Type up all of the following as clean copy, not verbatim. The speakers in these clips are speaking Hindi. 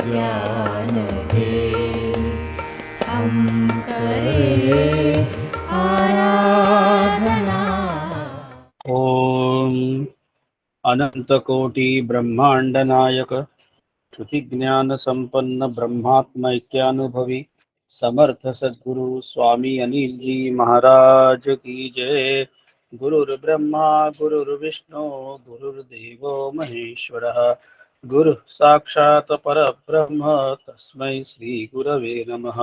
ज्ञान दे, हम करें आराधना। ओम अनंत कोटि ब्रह्मांड नायक श्रुति ज्ञान संपन्न ब्रह्मात्मैक्यानुभवी समर्थ सद्गुरु स्वामी अनिल जी महाराज की जय। गुरुर्ब्रह्मा गुरुर्विष्णु गुरुर्देवो महेश्वरः, गुरु साक्षात् परब्रह्म तस्मै श्री गुरवे नमः।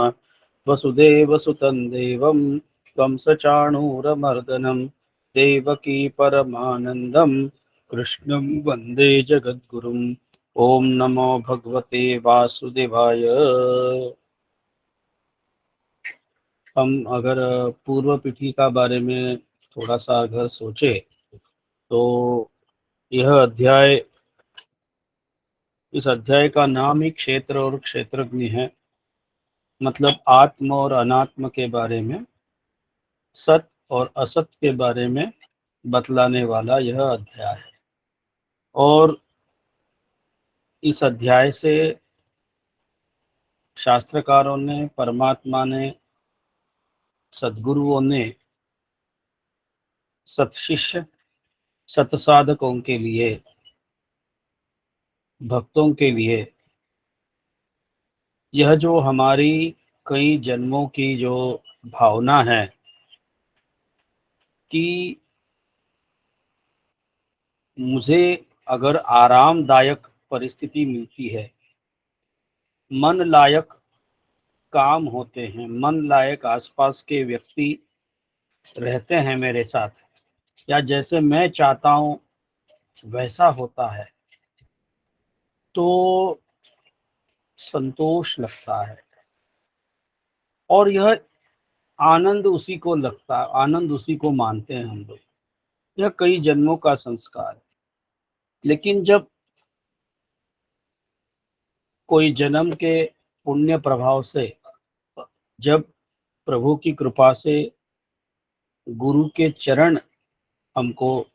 वसुदेवसुतं देवं त्वं सचाणूरमर्दनं देवकी परमानन्दं कृष्णं वन्दे जगद्गुरुम्। ओम नमो भगवते वासुदेवाय। हम अगर पूर्व पीढ़ी का बारे में थोड़ा सा अगर सोचे तो यह अध्याय, इस अध्याय का नाम ही क्षेत्र और क्षेत्रज्ञ है। मतलब आत्म और अनात्म के बारे में, सत और असत के बारे में बतलाने वाला यह अध्याय है। और इस अध्याय से शास्त्रकारों ने, परमात्मा ने, सद्गुरुओं ने सत्शिष्य सतसाधकों के लिए, भक्तों के लिए, यह जो हमारी कई जन्मों की जो भावना है कि मुझे अगर आरामदायक परिस्थिति मिलती है, मन लायक काम होते हैं, मन लायक आसपास के व्यक्ति रहते हैं मेरे साथ, या जैसे मैं चाहता हूँ वैसा होता है, तो संतोष लगता है। और यह आनंद उसी को लगता है, आनंद उसी को मानते हैं हम लोग। यह कई जन्मों का संस्कार है। लेकिन जब कोई जन्म के पुण्य प्रभाव से, जब प्रभु की कृपा से गुरु के चरण हमको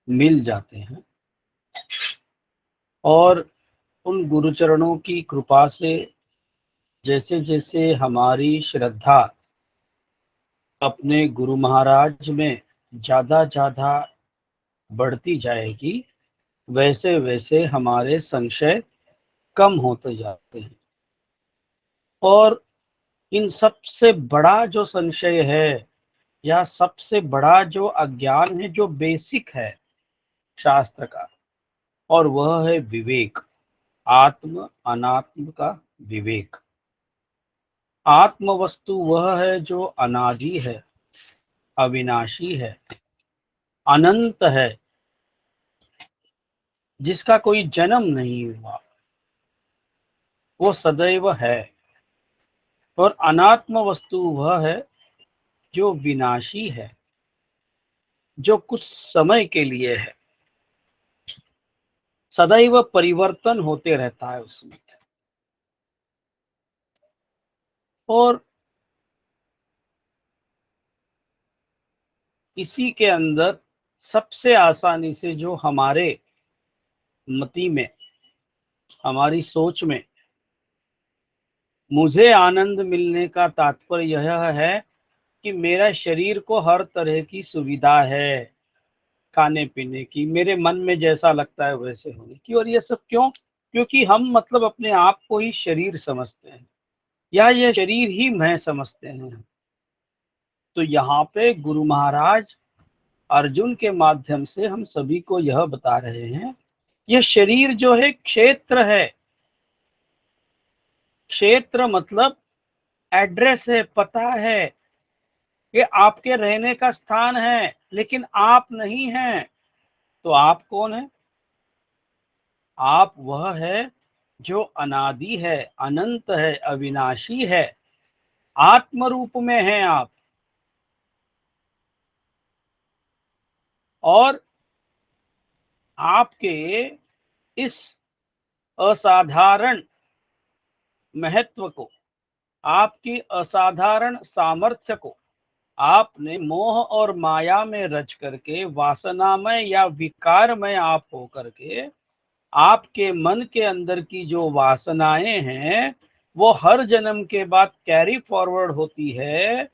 मिल जाते हैं और उन गुरु चरणों की कृपा से जैसे जैसे हमारी श्रद्धा अपने गुरु महाराज में ज़्यादा ज़्यादा बढ़ती जाएगी, वैसे वैसे हमारे संशय कम होते जाते हैं। और इन सबसे बड़ा जो संशय है, या सबसे बड़ा जो अज्ञान है, जो बेसिक है शास्त्र का, और वह है विवेक, आत्म अनात्म का विवेक। आत्म वस्तु वह है जो अनादि है, अविनाशी है, अनंत है, जिसका कोई जन्म नहीं हुआ, वो सदैव है। और अनात्म वस्तु वह है जो विनाशी है, जो कुछ समय के लिए है, सदैव परिवर्तन होते रहता है उसमें। और इसी के अंदर सबसे आसानी से जो हमारे मति में, हमारी सोच में, मुझे आनंद मिलने का तात्पर्य यह है कि मेरा शरीर को हर तरह की सुविधा है, खाने पीने की, मेरे मन में जैसा लगता है वैसे होने की। और ये सब क्यों? क्योंकि हम मतलब अपने आप को ही शरीर समझते हैं, या ये शरीर ही मैं समझते हैं। तो यहाँ पे गुरु महाराज अर्जुन के माध्यम से हम सभी को यह बता रहे हैं, यह शरीर जो है क्षेत्र है। क्षेत्र मतलब एड्रेस है, पता है, ये आपके रहने का स्थान है, लेकिन आप नहीं हैं। तो आप कौन है? आप वह है जो अनादि है, अनंत है, अविनाशी है, आत्म रूप में हैं आप। और आपके इस असाधारण महत्व को, आपकी असाधारण सामर्थ्य को आपने मोह और माया में रच करके, वासनामय या विकारमय आप होकर के आपके मन के अंदर की जो वासनाएं हैं वो हर जन्म के बाद कैरी फॉरवर्ड होती है।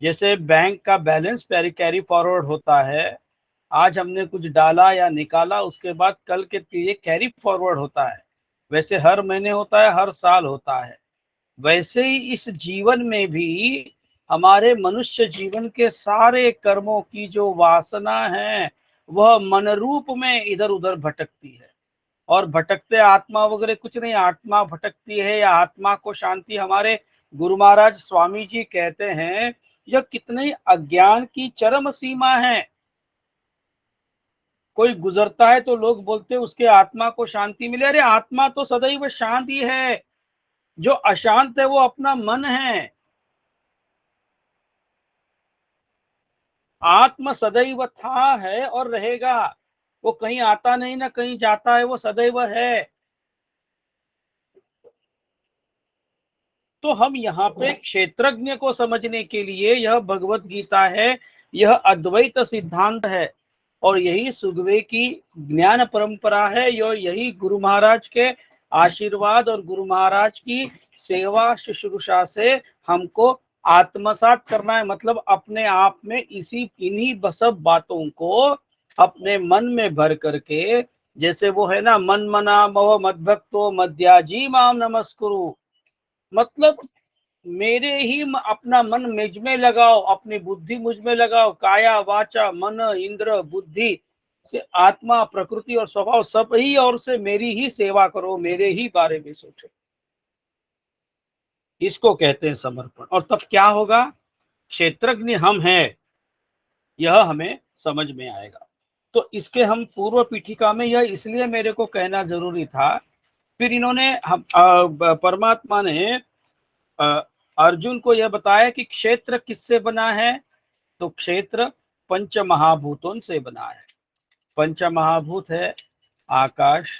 जैसे बैंक का बैलेंस कैरी फॉरवर्ड होता है, आज हमने कुछ डाला या निकाला, उसके बाद कल के लिए कैरी फॉरवर्ड होता है। वैसे हर महीने होता है, हर साल होता है। वैसे ही इस जीवन में भी हमारे मनुष्य जीवन के सारे कर्मों की जो वासना है वह मन रूप में इधर उधर भटकती है। और भटकते आत्मा वगैरह कुछ नहीं, आत्मा भटकती है या आत्मा को शांति हमारे गुरु महाराज स्वामी जी कहते हैं यह कितनी अज्ञान की चरम सीमा है। कोई गुजरता है तो लोग बोलते हैं उसके आत्मा को शांति मिले। अरे आत्मा तो सदैव शांत ही है, जो अशांत है वो अपना मन है। आत्मा सदैव था, है और रहेगा। वो कहीं आता नहीं ना कहीं जाता है, वो सदैव है। तो हम यहाँ पे क्षेत्रज्ञ को समझने के लिए यह भगवत गीता है, यह अद्वैत सिद्धांत है और यही सुखदेव की ज्ञान परंपरा है। यही गुरु महाराज के आशीर्वाद और गुरु महाराज की सेवा शुश्रूषा से हमको आत्मसात करना है। मतलब अपने आप में इन्हीं सब बातों को अपने मन में भर करके, जैसे वो है ना, मन मना मव मद्भक्तो मद्याजी माम नमस्कुरु। मतलब मेरे ही अपना मन मुझ में लगाओ, अपनी बुद्धि मुझ में लगाओ, काया वाचा मन इंद्र बुद्धि से आत्मा प्रकृति और स्वभाव सब ही और से मेरी ही सेवा करो, मेरे ही बारे में सोचो। इसको कहते हैं समर्पण। और तब क्या होगा, क्षेत्रज्ञ हम हैं, यह हमें समझ में आएगा। तो इसके हम पूर्व पीठिका में यह इसलिए मेरे को कहना जरूरी था। फिर इन्होंने परमात्मा ने अर्जुन को यह बताया कि क्षेत्र किससे बना है। तो क्षेत्र पंच महाभूतों से बना है। पंच महाभूत है आकाश,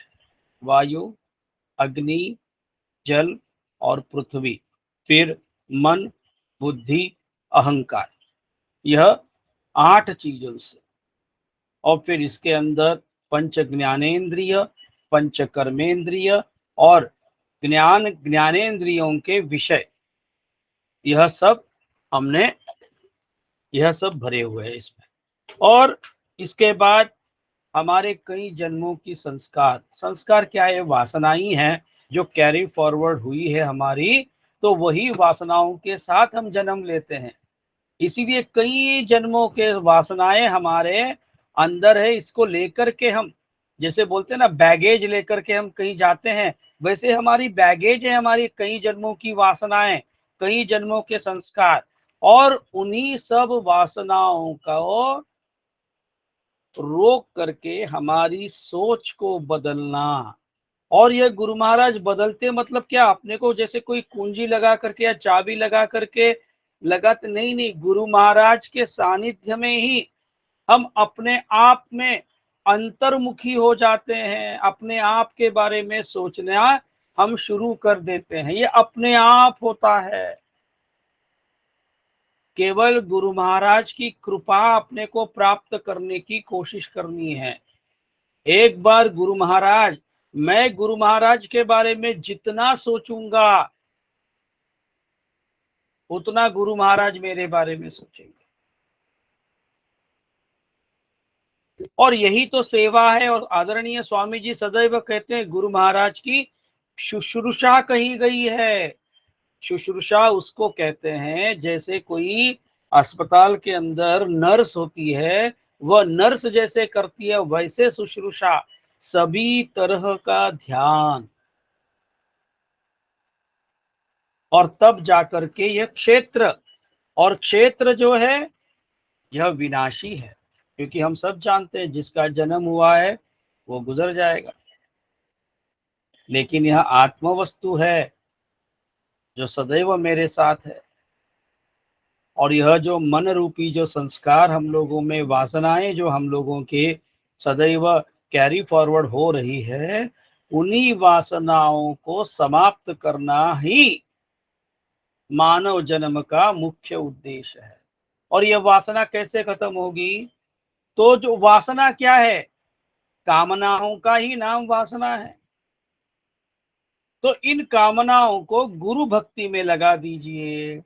वायु, अग्नि, जल और पृथ्वी। फिर मन, बुद्धि, अहंकार, यह 8 चीजों से। और फिर इसके अंदर पंच ज्ञानेन्द्रिय, पंच कर्मेंद्रिय और ज्ञानेन्द्रियों के विषय, यह सब भरे हुए हैं इसमें। और इसके बाद हमारे कई जन्मों की संस्कार क्या है, वासना ही है जो कैरी फॉरवर्ड हुई है हमारी। तो वही वासनाओं के साथ हम जन्म लेते हैं। इसीलिए कई जन्मों के वासनाएं हमारे अंदर है। इसको लेकर के हम, जैसे बोलते हैं ना, बैगेज लेकर के हम कहीं जाते हैं, वैसे हमारी बैगेज है हमारी कई जन्मों की वासनाएं, कई जन्मों के संस्कार। और उन्हीं सब वासनाओं को रोक करके हमारी सोच को बदलना। और ये गुरु महाराज बदलते मतलब क्या, अपने को जैसे कोई कुंजी लगा करके या चाबी लगा करके लगाते नहीं, गुरु महाराज के सानिध्य में ही हम अपने आप में अंतर्मुखी हो जाते हैं। अपने आप के बारे में सोचना हम शुरू कर देते हैं। ये अपने आप होता है। केवल गुरु महाराज की कृपा अपने को प्राप्त करने की कोशिश करनी है। एक बार मैं गुरु महाराज के बारे में जितना सोचूंगा उतना गुरु महाराज मेरे बारे में सोचेंगे। और यही तो सेवा है। और आदरणीय स्वामी जी सदैव कहते हैं गुरु महाराज की शुश्रूषा कही गई है। शुश्रूषा उसको कहते हैं जैसे कोई अस्पताल के अंदर नर्स होती है, वह नर्स जैसे करती है, वैसे शुश्रूषा, सभी तरह का ध्यान। और तब जाकर के यह क्षेत्र, और क्षेत्र जो है यह विनाशी है, क्योंकि हम सब जानते हैं जिसका जन्म हुआ है वो गुजर जाएगा। लेकिन यह आत्म वस्तु है जो सदैव मेरे साथ है। और यह जो मन रूपी जो संस्कार हम लोगों में, वासनाएं जो हम लोगों के सदैव कैरी फॉरवर्ड हो रही है, उन्हीं वासनाओं को समाप्त करना ही मानव जन्म का मुख्य उद्देश्य है। और यह वासना कैसे खत्म होगी, तो जो वासना क्या है, कामनाओं का ही नाम वासना है। तो इन कामनाओं को गुरु भक्ति में लगा दीजिए,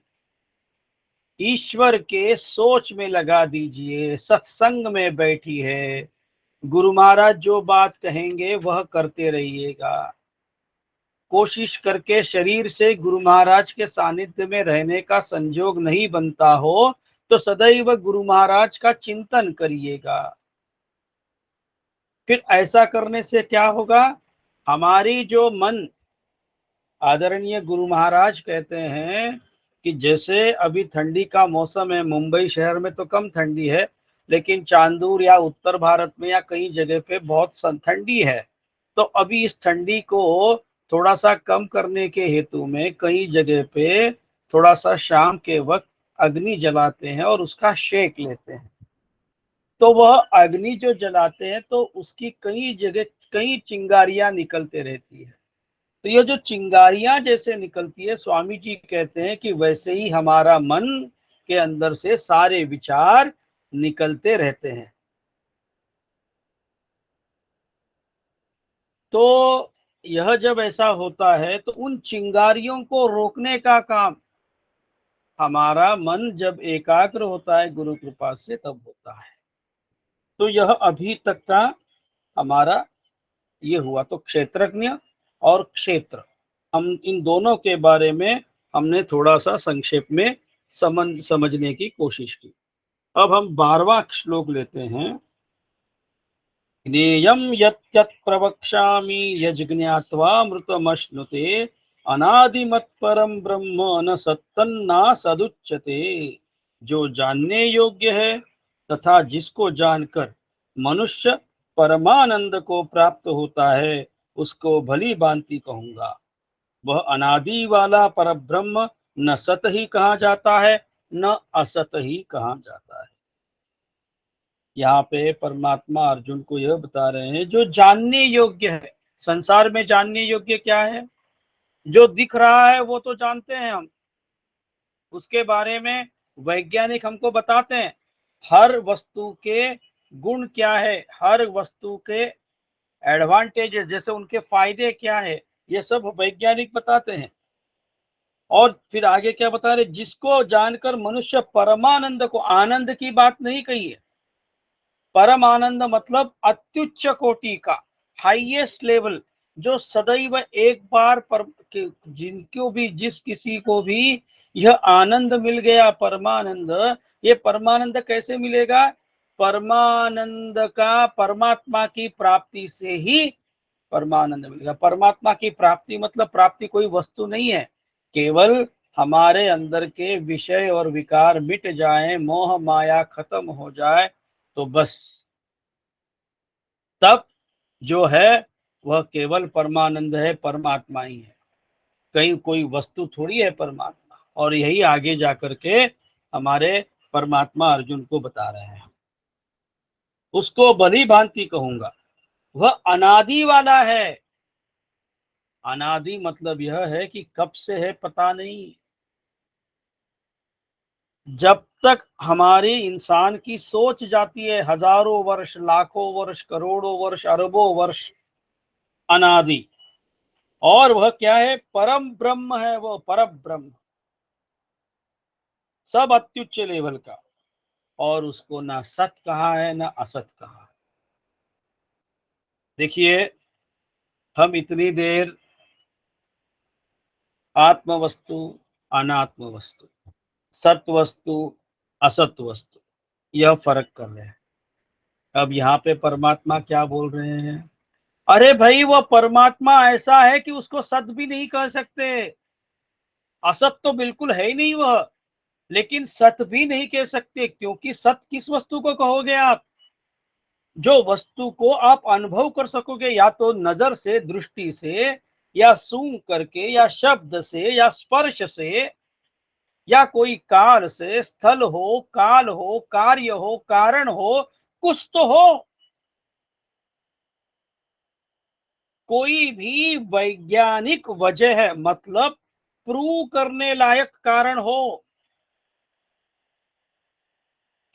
ईश्वर के सोच में लगा दीजिए, सत्संग में बैठी है, गुरु महाराज जो बात कहेंगे वह करते रहिएगा। कोशिश करके शरीर से गुरु महाराज के सानिध्य में रहने का संजोग नहीं बनता हो तो सदैव गुरु महाराज का चिंतन करिएगा। फिर ऐसा करने से क्या होगा, हमारी जो मन, आदरणीय गुरु महाराज कहते हैं कि जैसे अभी ठंडी का मौसम है, मुंबई शहर में तो कम ठंडी है, लेकिन चांदूर या उत्तर भारत में या कई जगह पे बहुत ठंडी है। तो अभी इस ठंडी को थोड़ा सा कम करने के हेतु में कई जगह पे थोड़ा सा शाम के वक्त अग्नि जलाते हैं और उसका शेक लेते हैं। तो वह अग्नि जो जलाते हैं तो उसकी कई जगह कई चिंगारियां निकलते रहती है। तो ये जो चिंगारियां जैसे निकलती है, स्वामी जी कहते हैं कि वैसे ही हमारा मन के अंदर से सारे विचार निकलते रहते हैं। तो यह जब ऐसा होता है तो उन चिंगारियों को रोकने का काम हमारा मन जब एकाग्र होता है गुरु कृपा से तब होता है। तो यह अभी तक का हमारा ये हुआ। तो क्षेत्रज्ञ और क्षेत्र, हम इन दोनों के बारे में हमने थोड़ा सा संक्षेप में समझने की कोशिश की। अब हम 12वां श्लोक लेते हैं। ज्ञेयं यत् प्रवक्ष्यामि यज्ञात्वामृतमश्नुते अनादिमत्परम ब्रह्म न सत्तन्ना सदुच्यते। जो जानने योग्य है तथा जिसको जानकर मनुष्य परमानंद को प्राप्त होता है उसको भली भांति कहूंगा। वह अनादि वाला परब्रह्म न सत ही कहा जाता है न असत ही कहा जाता है। यहाँ पे परमात्मा अर्जुन को यह बता रहे हैं जो जानने योग्य है। संसार में जानने योग्य क्या है? जो दिख रहा है वो तो जानते हैं हम, उसके बारे में वैज्ञानिक हमको बताते हैं। हर वस्तु के गुण क्या है, हर वस्तु के एडवांटेज, जैसे उनके फायदे क्या है, ये सब वैज्ञानिक बताते हैं। और फिर आगे क्या बता रहे, जिसको जानकर मनुष्य परमानंद को, आनंद की बात नहीं कही है, परम आनंद मतलब अत्युच्च कोटि का, हाईएस्ट लेवल, जो सदैव एक बार पर जिनको भी जिस किसी को भी यह आनंद मिल गया परमानंद, ये परमानंद कैसे मिलेगा? परमानंद का परमात्मा की प्राप्ति से ही परमानंद मिलेगा। परमात्मा की प्राप्ति मतलब प्राप्ति कोई वस्तु नहीं है, केवल हमारे अंदर के विषय और विकार मिट जाए, मोह माया खत्म हो जाए तो बस, तब जो है वह केवल परमानंद है, परमात्मा ही है, कहीं कोई वस्तु थोड़ी है परमात्मा। और यही आगे जाकर के हमारे परमात्मा अर्जुन को बता रहे हैं। उसको भली भांति कहूंगा, वह अनादि वाला है। अनादि मतलब यह है कि कब से है पता नहीं। जब तक हमारी इंसान की सोच जाती है, हजारों वर्ष, लाखों वर्ष, करोड़ों वर्ष, अरबों वर्ष, अनादि। और वह क्या है? परम ब्रह्म है, वो परम ब्रह्म, सब अत्युच्च लेवल का। और उसको ना सत कहा है ना असत कहा है। देखिए, हम इतनी देर आत्म वस्तु, अनात्म वस्तु, सत वस्तु, असत वस्तु, यह फर्क कर रहे हैं। अब यहाँ पे परमात्मा क्या बोल रहे हैं? अरे भाई, वो परमात्मा ऐसा है कि उसको सत भी नहीं कह सकते, असत तो बिल्कुल है ही नहीं वह, लेकिन सत भी नहीं कह सकते, क्योंकि सत किस वस्तु को कहोगे आप? जो वस्तु को आप अनुभव कर सकोगे, या तो नजर से, दृष्टि से, या सूंघ करके, या शब्द से, या स्पर्श से, या कोई काल से, स्थल हो, काल हो, कार्य हो, कारण हो, कुछ तो हो। कोई भी वैज्ञानिक वजह है, मतलब प्रूव करने लायक कारण हो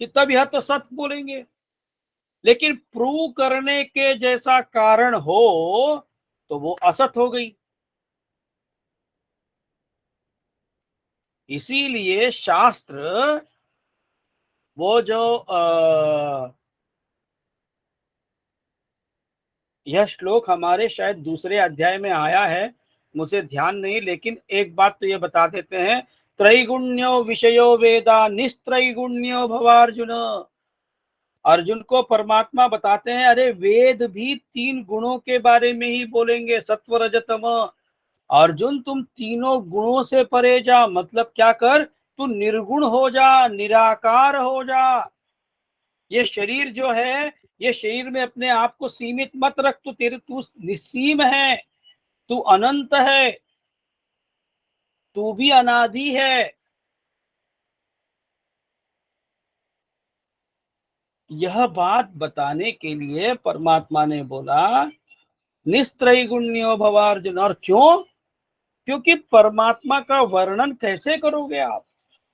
कि तब यह तो सत्य बोलेंगे। लेकिन प्रूव करने के जैसा कारण हो तो वो असत हो गई। इसीलिए शास्त्र वो जो यह श्लोक हमारे शायद दूसरे अध्याय में आया है, मुझे ध्यान नहीं, लेकिन एक बात तो ये बता देते हैं, त्रैगुण्यो विषयो वेदा निस्त्रैगुण्यो भवार्जुन। अर्जुन को परमात्मा बताते हैं अरे वेद भी तीन गुणों के बारे में ही बोलेंगे, सत्व रज तम। अर्जुन तुम तीनों गुणों से परे जा, मतलब क्या कर, तू निर्गुण हो जा, निराकार हो जा। ये शरीर जो है, ये शरीर में अपने आप को सीमित मत रख, तू निस्सीम है, तू अनंत है, तू भी अनादि है। यह बात बताने के लिए परमात्मा ने बोला निस्त्रैगुण्यो भवार्जुन। और क्यों? क्योंकि परमात्मा का वर्णन कैसे करोगे आप,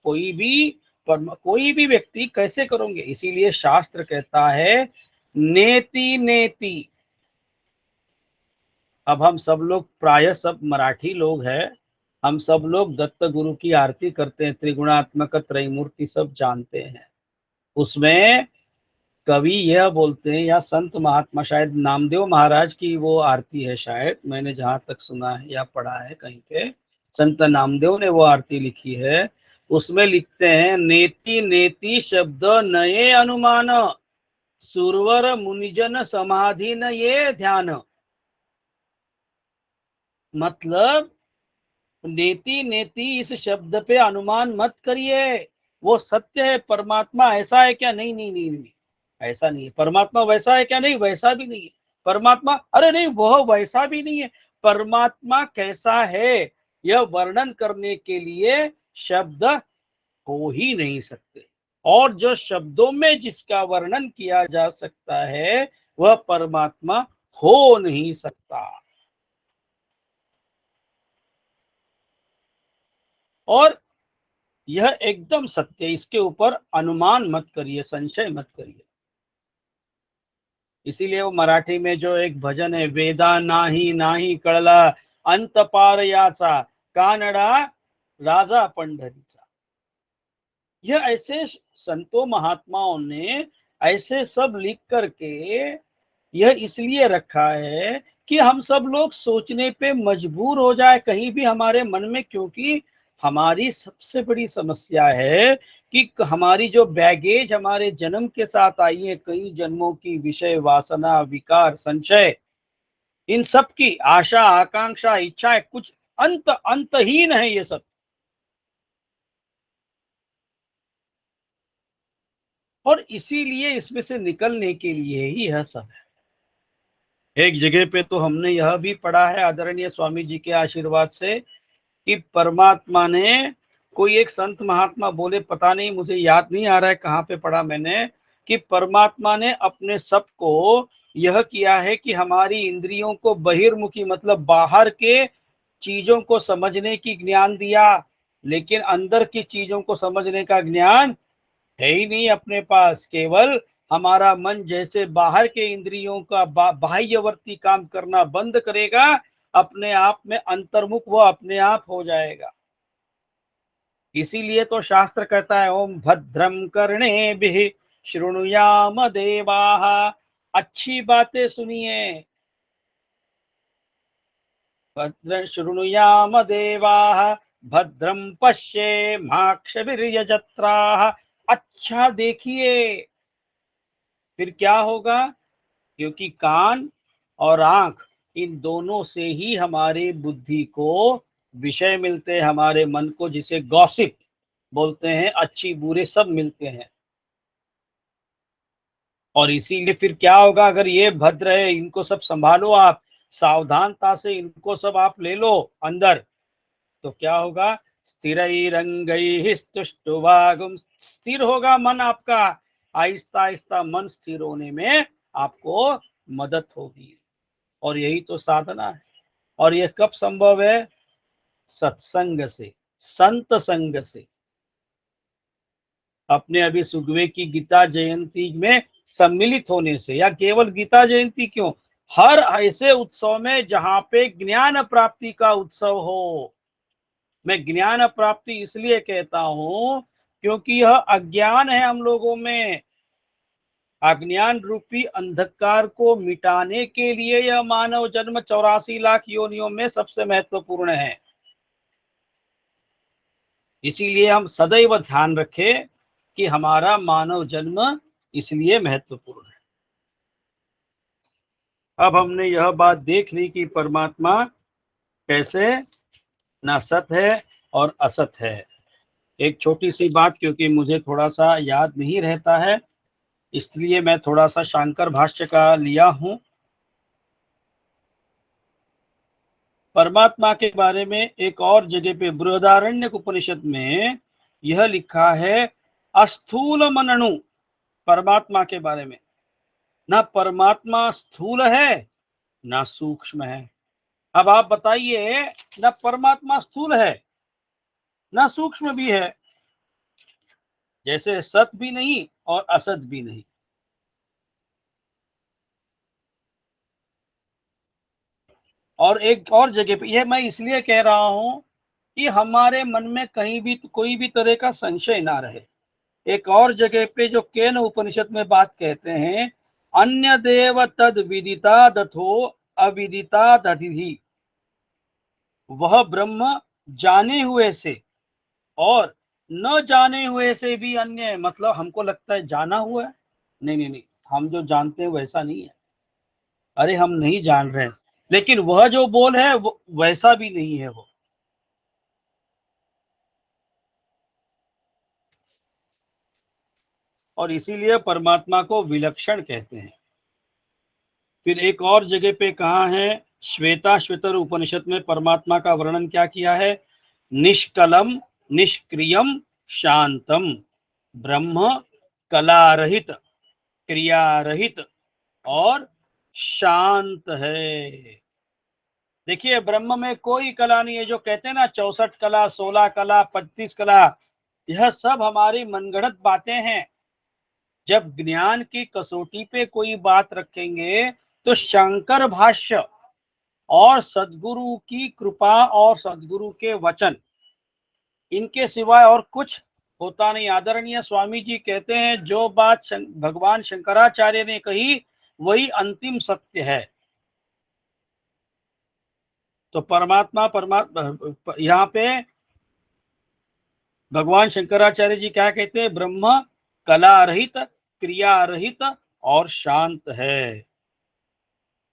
कोई भी कोई भी व्यक्ति कैसे करोगे? इसीलिए शास्त्र कहता है नेति नेति। अब हम सब लोग प्राय सब मराठी लोग हैं, हम सब लोग दत्त गुरु की आरती करते हैं, त्रिगुणात्मक त्रैमूर्ति सब जानते हैं। उसमें कवि यह बोलते हैं, या संत महात्मा, शायद नामदेव महाराज की वो आरती है शायद, मैंने जहां तक सुना है या पढ़ा है कहीं पे, संत नामदेव ने वो आरती लिखी है। उसमें लिखते हैं नेति नेति शब्द नए अनुमान, सुरवर मुनिजन समाधि न ये ध्यान। मतलब नेति नेति इस शब्द पे अनुमान मत करिए, वो सत्य है। परमात्मा ऐसा है क्या? नहीं नहीं नहीं नहीं, ऐसा नहीं है। परमात्मा वैसा है क्या? नहीं, वैसा भी नहीं है। परमात्मा, अरे नहीं, वह वैसा भी नहीं है। परमात्मा कैसा है यह वर्णन करने के लिए शब्द हो ही नहीं सकते, और जो शब्दों में जिसका वर्णन किया जा सकता है वह परमात्मा हो नहीं सकता। और यह एकदम सत्य, इसके ऊपर अनुमान मत करिए, संशय मत करिए। इसीलिए वो मराठी में जो एक भजन है, वेदा नाही नाही कळला अंत पार याचा, कानडा राजा पंढरीचा। यह ऐसे संतों महात्माओं ने ऐसे सब लिख करके यह इसलिए रखा है कि हम सब लोग सोचने पे मजबूर हो जाए कहीं भी हमारे मन में। क्योंकि हमारी सबसे बड़ी समस्या है कि हमारी जो बैगेज हमारे जन्म के साथ आई है, कई जन्मों की विषय वासना विकार संशय, इन सब की आशा आकांक्षा इच्छाएं, कुछ अंतहीन है ये सब। और इसीलिए इसमें से निकलने के लिए ही यह सब है। एक जगह पे तो हमने यह भी पढ़ा है आदरणीय स्वामी जी के आशीर्वाद से कि परमात्मा ने, कोई एक संत महात्मा बोले, पता नहीं मुझे याद नहीं आ रहा है कहाँ पे पढ़ा मैंने, कि परमात्मा ने अपने सब को यह किया है कि हमारी इंद्रियों को बहिर्मुखी, मतलब बाहर के चीजों को समझने की ज्ञान दिया, लेकिन अंदर की चीजों को समझने का ज्ञान है ही नहीं अपने पास। केवल हमारा मन जैसे बाहर के इंद्रियों का बाह्यवर्ती काम करना बंद करेगा, अपने आप में अंतर्मुख वो अपने आप हो जाएगा। इसीलिए तो शास्त्र कहता है ओम भद्रम कर्णेभिः शृणुयाम देवाः। अच्छी बातें सुनिए, भद्र शृणुयाम देवाः भद्रम पश्येमाक्षभिर्यजत्राः। अच्छा देखिए, फिर क्या होगा? क्योंकि कान और आंख, इन दोनों से ही हमारे बुद्धि को विषय मिलते हैं, हमारे मन को, जिसे गॉसिप बोलते हैं, अच्छी बुरे सब मिलते हैं। और इसीलिए फिर क्या होगा? अगर ये भद्र है, इनको सब संभालो आप, सावधानता से इनको सब आप ले लो अंदर, तो क्या होगा? स्थिरैरंगैः स्तुष्टुवागुम, स्थिर होगा मन आपका। आहिस्ता आहिस्ता मन स्थिर होने में आपको मदद होगी। और यही तो साधना है। और यह कब संभव है? सत्संग से, संत संग से। अपने अभी सुगवे की गीता जयंती में सम्मिलित होने से, या केवल गीता जयंती क्यों, हर ऐसे उत्सव में जहां पे ज्ञान प्राप्ति का उत्सव हो। मैं ज्ञान प्राप्ति इसलिए कहता हूं क्योंकि यह अज्ञान है हम लोगों में। अज्ञान रूपी अंधकार को मिटाने के लिए यह मानव जन्म 84 लाख योनियों में सबसे महत्वपूर्ण है। इसीलिए हम सदैव ध्यान रखें कि हमारा मानव जन्म इसलिए महत्वपूर्ण है। अब हमने यह बात देख ली कि परमात्मा कैसे ना सत है और असत है। एक छोटी सी बात, क्योंकि मुझे थोड़ा सा याद नहीं रहता है, इसलिए मैं थोड़ा सा शांकर भाष्य का लिया हूं। परमात्मा के बारे में एक और जगह पे बृहदारण्यक उपनिषद में यह लिखा है, अस्थूल मननु, परमात्मा के बारे में, ना परमात्मा स्थूल है ना सूक्ष्म है। अब आप बताइए, ना परमात्मा स्थूल है ना सूक्ष्म भी है, जैसे सत भी नहीं और असत भी नहीं। और एक और जगह पे, यह मैं इसलिए कह रहा हूं कि हमारे मन में कहीं भी कोई भी तरह का संशय ना रहे। एक और जगह पे जो केन उपनिषद में बात कहते हैं, अन्य देव तद विदिता दथो अविदिता दधिहि, वह ब्रह्म जाने हुए से और न जाने हुए से भी अन्य है। मतलब हमको लगता है जाना हुआ है, नहीं नहीं नहीं, हम जो जानते हैं वैसा नहीं है। अरे हम नहीं जान रहे हैं, लेकिन वह जो बोल है वो वैसा भी नहीं है वो। और इसीलिए परमात्मा को विलक्षण कहते हैं। फिर एक और जगह पे कहा है, श्वेता श्वेतर उपनिषद में परमात्मा का वर्णन क्या किया है, निष्कलम निष्क्रियम शांतम ब्रह्म, कला रहित, क्रिया रहित और शांत है। देखिए, ब्रह्म में कोई कला नहीं है। जो कहते हैं ना 64 कला, 16 कला, 35 कला, यह सब हमारी मनगढ़ंत बातें हैं। जब ज्ञान की कसौटी पे कोई बात रखेंगे तो शंकर भाष्य और सदगुरु की कृपा और सदगुरु के वचन, इनके सिवाय और कुछ होता नहीं। आदरणीय स्वामी जी कहते हैं, जो बात भगवान शंकराचार्य ने कही वही अंतिम सत्य है। तो परमात्मा परमात्मा यहाँ पे भगवान शंकराचार्य जी क्या कहते हैं, ब्रह्म कला रहित, क्रिया रहित और शांत है।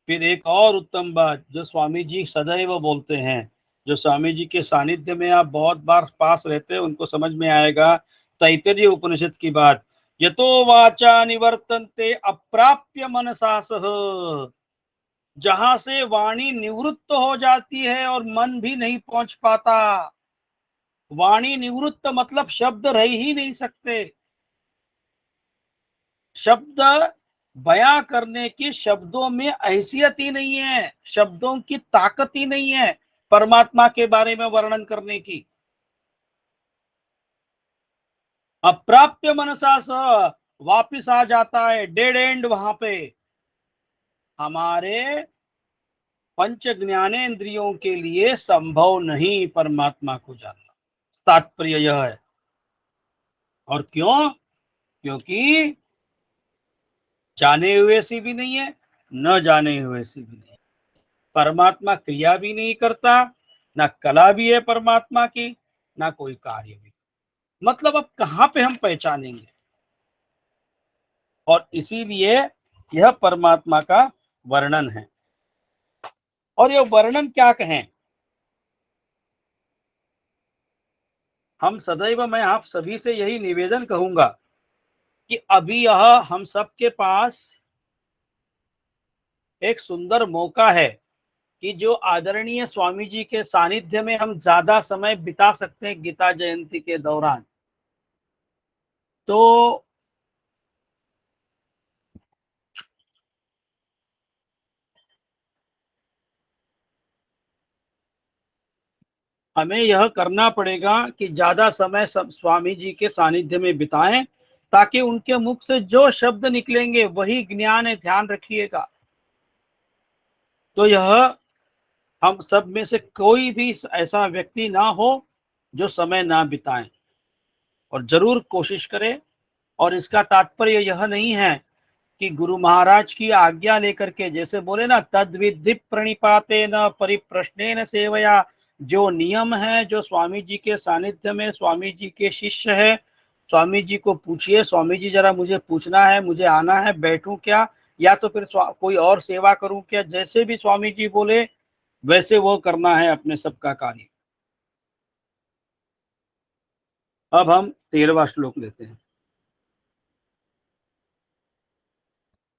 फिर एक और उत्तम बात जो स्वामी जी सदैव बोलते हैं, जो स्वामी जी के सानिध्य में आप बहुत बार पास रहते हैं, उनको समझ में आएगा, तैत्तिरीय उपनिषद की बात, यतो वाचा निवर्तन्ते अप्राप्य मनसा सह, जहां से वाणी निवृत्त हो जाती है और मन भी नहीं पहुंच पाता। वाणी निवृत्त मतलब शब्द रह ही नहीं सकते। शब्द बयां करने की शब्दों में हैसियत ही नहीं है, शब्दों की ताकत ही नहीं है परमात्मा के बारे में वर्णन करने की। अप्राप्य मनसा सह, वापिस आ जाता है डेड एंड। वहां पे हमारे पंच ज्ञानेंद्रियों के लिए संभव नहीं परमात्मा को जानना। तात्पर्य यह है। और क्यों? क्योंकि जाने हुए से भी नहीं है, न जाने हुए से भी नहीं। परमात्मा क्रिया भी नहीं करता, ना कला भी है परमात्मा की, ना कोई कार्य भी। मतलब अब कहाँ पे हम पहचानेंगे? और इसीलिए यह परमात्मा का वर्णन है। और यह वर्णन क्या कहें, हम सदैव, मैं आप सभी से यही निवेदन कहूंगा कि अभी यह हम सबके पास एक सुंदर मौका है कि जो आदरणीय स्वामी जी के सानिध्य में हम ज्यादा समय बिता सकते हैं गीता जयंती के दौरान। तो हमें यह करना पड़ेगा कि ज्यादा समय स्वामी जी के सानिध्य में बिताएं, ताकि उनके मुख से जो शब्द निकलेंगे वही ज्ञान है, ध्यान रखिएगा। तो यह हम सब में से कोई भी ऐसा व्यक्ति ना हो जो समय ना बिताए, और जरूर कोशिश करें। और इसका तात्पर्य यह नहीं है कि गुरु महाराज की आज्ञा लेकर के, जैसे बोले ना, तद्विधि प्रणिपाते न परिप्रश्नेन सेवया, जो नियम है, जो स्वामी जी के सानिध्य में स्वामी जी के शिष्य है, स्वामी जी को पूछिए, स्वामी जी जरा मुझे पूछना है, मुझे आना है, बैठूं क्या, या तो फिर कोई और सेवा करूं क्या, जैसे भी स्वामी जी बोले वैसे वो करना है अपने सबका कार्य। अब हम 13वां श्लोक लेते हैं।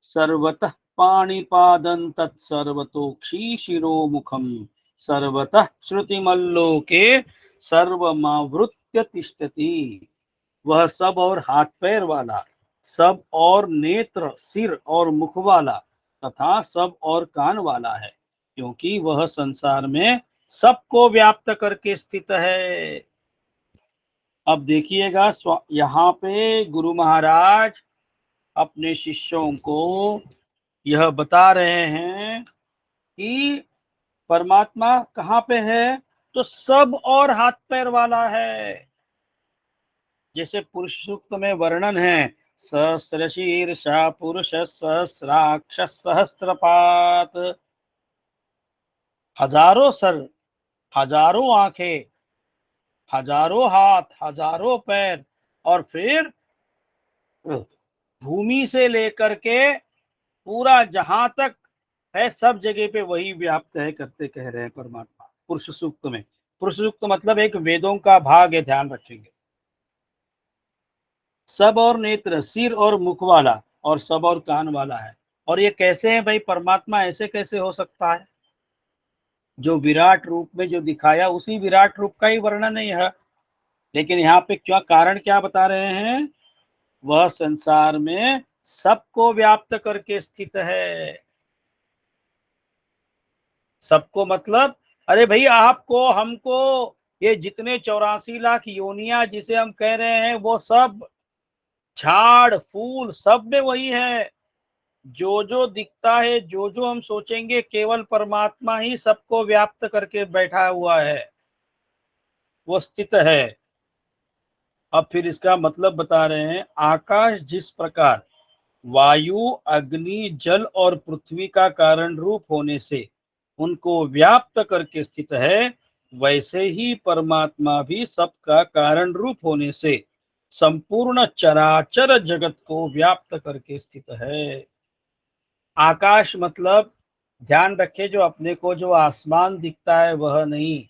सर्वतः पाणिपादं तत्सर्वतोक्षी शिरोमुखम सर्वतः श्रुतिमल्लोके सर्वमावृत्य तिष्ठति। वह सब और हाथ पैर वाला, सब और नेत्र सिर और मुख वाला तथा सब और कान वाला है, क्योंकि वह संसार में सबको व्याप्त करके स्थित है। अब देखिएगा, यहाँ पे गुरु महाराज अपने शिष्यों को यह बता रहे हैं कि परमात्मा कहाँ पे है, तो सब और हाथ पैर वाला है। जैसे पुरुष सूक्त में वर्णन है, सहस्र शीर्षा पुरुष सहस्राक्ष सहस्त्रपात, हजारों सर, हजारों आंखें, हजारों हाथ, हजारों पैर, और फिर भूमि से लेकर के पूरा जहां तक है सब जगह पे वही व्याप्त है करते कह रहे हैं परमात्मा पुरुष सूक्त में। पुरुष सूक्त मतलब एक वेदों का भाग है, ध्यान रखेंगे। सब और नेत्र, सिर और मुख वाला, और सब और कान वाला है। और ये कैसे है भाई, परमात्मा ऐसे कैसे हो सकता है? जो विराट रूप में जो दिखाया उसी विराट रूप का ही वर्णन है यह। लेकिन यहाँ पे क्या कारण क्या बता रहे हैं? वह संसार में सबको व्याप्त करके स्थित है। सबको मतलब, अरे भाई आपको, हमको, ये जितने 84 लाख योनिया जिसे हम कह रहे हैं, वो सब झाड़ फूल सब में वही है। जो जो दिखता है, जो जो हम सोचेंगे, केवल परमात्मा ही सबको व्याप्त करके बैठा हुआ है, वो स्थित है। अब फिर इसका मतलब बता रहे हैं, आकाश जिस प्रकार वायु, अग्नि, जल और पृथ्वी का कारण रूप होने से उनको व्याप्त करके स्थित है, वैसे ही परमात्मा भी सबका कारण रूप होने से संपूर्ण चराचर जगत को व्याप्त करके स्थित है। आकाश मतलब, ध्यान रखे, जो अपने को जो आसमान दिखता है वह नहीं।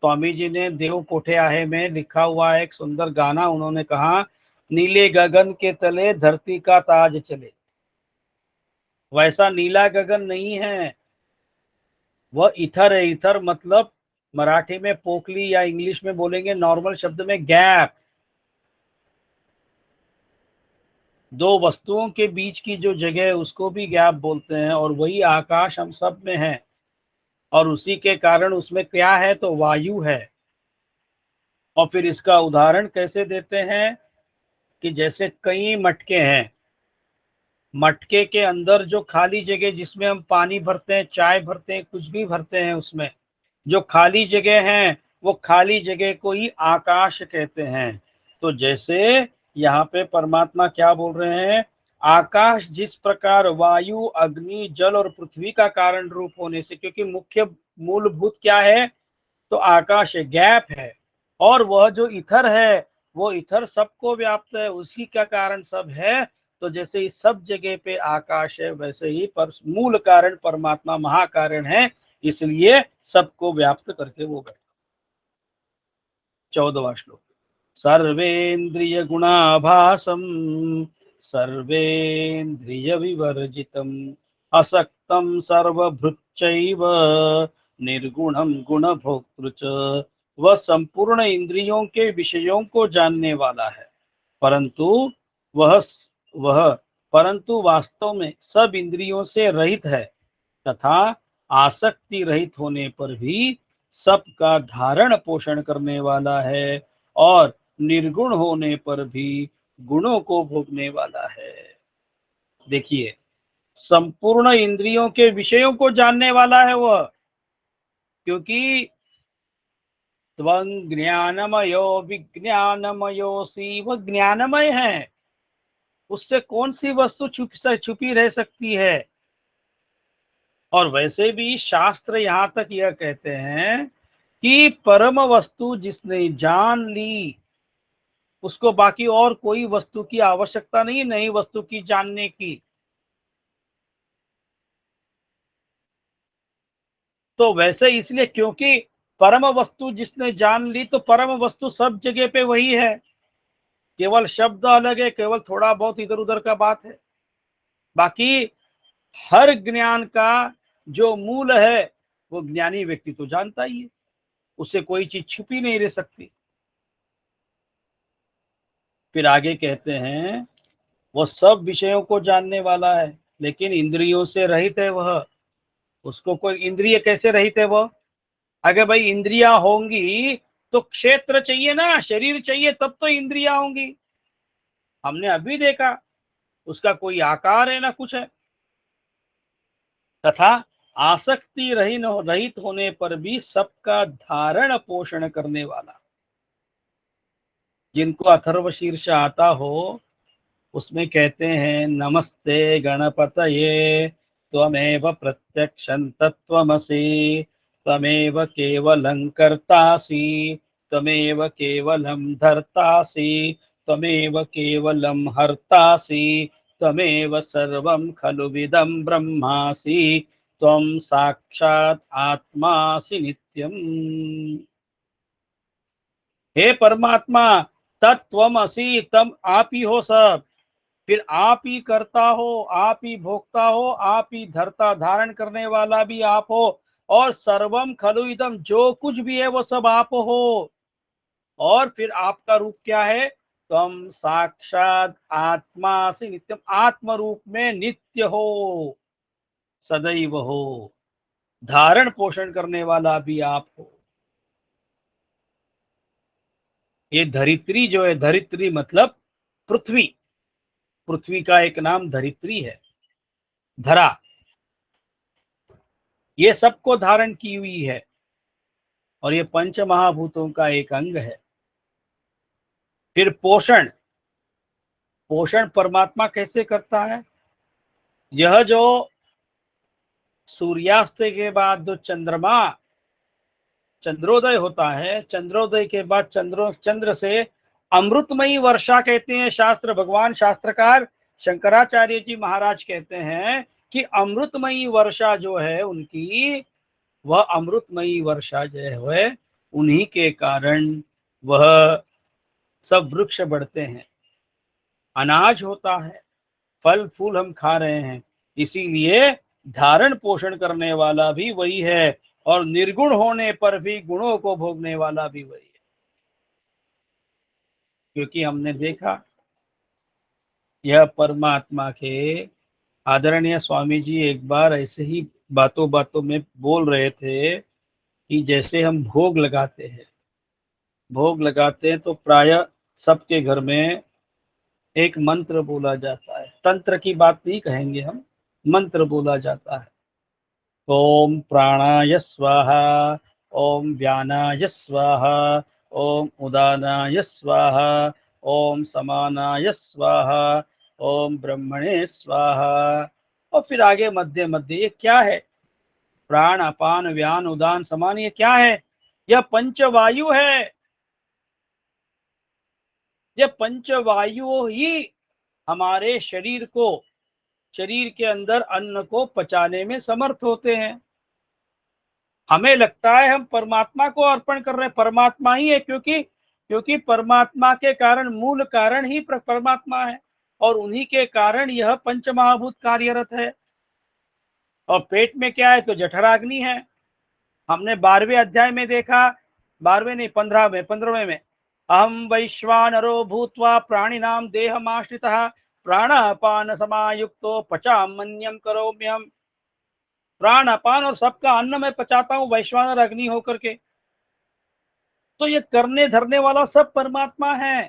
स्वामी जी ने देव कोठे आहे में लिखा हुआ है एक सुंदर गाना, उन्होंने कहा, नीले गगन के तले धरती का ताज चले। वैसा नीला गगन नहीं है, वह इथर है। इथर मतलब मराठी में पोकली, या इंग्लिश में बोलेंगे नॉर्मल शब्द में गैप। दो वस्तुओं के बीच की जो जगह है उसको भी गैप बोलते हैं, और वही आकाश हम सब में है। और उसी के कारण उसमें क्या है, तो वायु है। और फिर इसका उदाहरण कैसे देते हैं कि जैसे कई मटके हैं, मटके के अंदर जो खाली जगह जिसमें हम पानी भरते हैं, चाय भरते हैं, कुछ भी भरते हैं, उसमें जो खाली जगह है वो खाली जगह को ही आकाश कहते हैं। तो जैसे यहाँ पे परमात्मा क्या बोल रहे हैं, आकाश जिस प्रकार वायु, अग्नि, जल और पृथ्वी का कारण रूप होने से, क्योंकि मुख्य मूलभूत क्या है, तो आकाश है, गैप है। और वह जो इथर है, वो इथर सबको व्याप्त है, उसी का कारण सब है। तो जैसे इस सब जगह पे आकाश है, वैसे ही पर मूल कारण परमात्मा महाकारण है, इसलिए सबको व्याप्त करके वो बैठा। 14वां श्लोक। सर्वेन्द्रिय गुणाभासम सर्वेन्द्रिय विवर्जितम असक्तम सर्वभृच्चैव निर्गुणम गुणभोक्तृ च। वह संपूर्ण इंद्रियों के विषयों को जानने वाला है, परंतु वह वह परंतु वास्तव में सब इंद्रियों से रहित है, तथा आसक्ति रहित होने पर भी सबका धारण पोषण करने वाला है और निर्गुण होने पर भी गुणों को भोगने वाला है। देखिए, संपूर्ण इंद्रियों के विषयों को जानने वाला है वह, क्योंकि त्वं ज्ञानमयो विज्ञानमयोसी, वह ज्ञानमय है, उससे कौन सी वस्तु छुपी रह सकती है। और वैसे भी शास्त्र यहाँ तक यह कहते हैं कि परम वस्तु जिसने जान ली, उसको बाकी और कोई वस्तु की आवश्यकता नहीं, नई वस्तु की जानने की। तो वैसे इसलिए, क्योंकि परम वस्तु जिसने जान ली, तो परम वस्तु सब जगह पे वही है, केवल शब्द अलग है, केवल थोड़ा बहुत इधर उधर का बात है। बाकी हर ज्ञान का जो मूल है वो ज्ञानी व्यक्ति तो जानता ही है, उससे कोई चीज छुपी नहीं रह सकती। फिर आगे कहते हैं वो सब विषयों को जानने वाला है, लेकिन इंद्रियों से रहित है वह। उसको कोई इंद्रिय कैसे रहित है वह? अगर भाई इंद्रियां होंगी तो क्षेत्र चाहिए ना, शरीर चाहिए, तब तो इंद्रियां होंगी। हमने अभी देखा उसका कोई आकार है ना कुछ है। तथा आसक्ति रहित होने पर भी सबका धारण पोषण करने वाला। जिनको अथर्वशीर्ष आता हो उसमें कहते हैं नमस्ते गणपतये त्वमेव प्रत्यक्षं तत्त्वमसि त्वमेव केवलं कर्तासि त्वमेव केवलं धर्तासि त्वमेव केवलं हर्तासि त्वमेव सर्वं खलु विदं ब्रह्मासि त्वं साक्षात् आत्मासि नित्यम्। हे परमात्मा, तत्त्वमसि, तम आप ही हो सब। फिर आप ही करता हो, आप ही भोगता हो, आप ही धरता धारण करने वाला भी आप हो, और सर्वम खलु इदम, जो कुछ भी है वो सब आप हो। और फिर आपका रूप क्या है? तम साक्षात आत्मा से नित्यम, आत्म रूप में नित्य हो, सदैव हो, धारण पोषण करने वाला भी आप हो। ये धरित्री जो है, धरित्री मतलब पृथ्वी, पृथ्वी का एक नाम धरित्री है, धरा, ये सबको धारण की हुई है और ये पंच महाभूतों का एक अंग है। फिर पोषण, पोषण परमात्मा कैसे करता है? यह जो सूर्यास्त के बाद जो चंद्रोदय होता है, चंद्रोदय के बाद चंद्र से अमृतमयी वर्षा कहते हैं शास्त्र, भगवान शास्त्रकार शंकराचार्य जी महाराज कहते हैं कि अमृतमयी वर्षा जो है उनकी, वह अमृतमयी वर्षा जो है उन्हीं के कारण वह सब वृक्ष बढ़ते हैं, अनाज होता है, फल फूल हम खा रहे हैं। इसीलिए धारण पोषण करने वाला भी वही है और निर्गुण होने पर भी गुणों को भोगने वाला भी वही है। क्योंकि हमने देखा यह परमात्मा के आदरणीय स्वामी जी एक बार ऐसे ही बातों बातों में बोल रहे थे कि जैसे हम भोग लगाते हैं तो प्राय सबके घर में एक मंत्र बोला जाता है, तंत्र की बात नहीं कहेंगे हम, मंत्र बोला जाता है। ओम प्राणाय स्वाहा, ओम व्यानाय स्वाहा, ओम उदानाय स्वाहा, ओम समानाय स्वाहा, ओम ब्रह्मणे स्वाहा। और फिर आगे मध्य मध्य, ये क्या है? प्राण अपान व्यान उदान समान, ये क्या है? यह पंचवायु है। यह पंचवायु ही हमारे शरीर के अंदर अन्न को पचाने में समर्थ होते हैं। हमें लगता है हम परमात्मा को अर्पण कर रहे हैं, परमात्मा ही है, क्योंकि परमात्मा के कारण, मूल कारण ही परमात्मा है और उन्हीं के कारण यह पंचमहाभूत कार्यरत है। और पेट में क्या है? तो जठराग्नि है। हमने 12वें अध्याय में देखा, 12वें नहीं 15वें में, अहम वैश्वानरो भूत्वा प्राणिनाम देहमाश्रितः प्राणापान समायुक्तो पचामन्यम करोम्यहम्। प्राण अपान और सबका अन्न मैं पचाता हूं वैश्वानर अग्नि होकर के। तो ये करने धरने वाला सब परमात्मा है।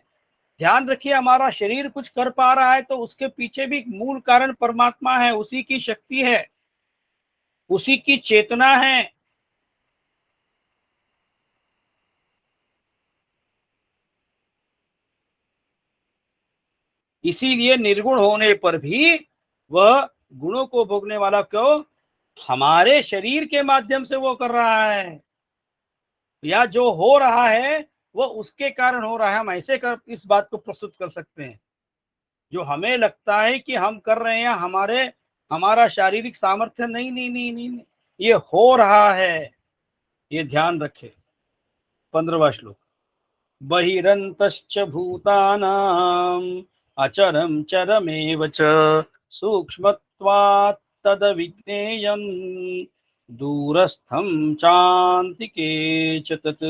ध्यान रखिए, हमारा शरीर कुछ कर पा रहा है तो उसके पीछे भी मूल कारण परमात्मा है, उसी की शक्ति है, उसी की चेतना है। इसीलिए निर्गुण होने पर भी वह गुणों को भोगने वाला क्यों, हमारे शरीर के माध्यम से वो कर रहा है, या जो हो रहा है वो उसके कारण हो रहा है। हम ऐसे कर इस बात को प्रस्तुत कर सकते हैं, जो हमें लगता है कि हम कर रहे हैं, हमारा शारीरिक सामर्थ्य नहीं, नहीं नहीं नहीं, नहीं। ये हो रहा है, ये ध्यान रखे। 15वां श्लोक। बहिरन्तश्च भूतानाम् अचरं चरमेव च सूक्ष्मत्वात् तदविज्ञेयम् दूरस्थं चान्तिके च तत्।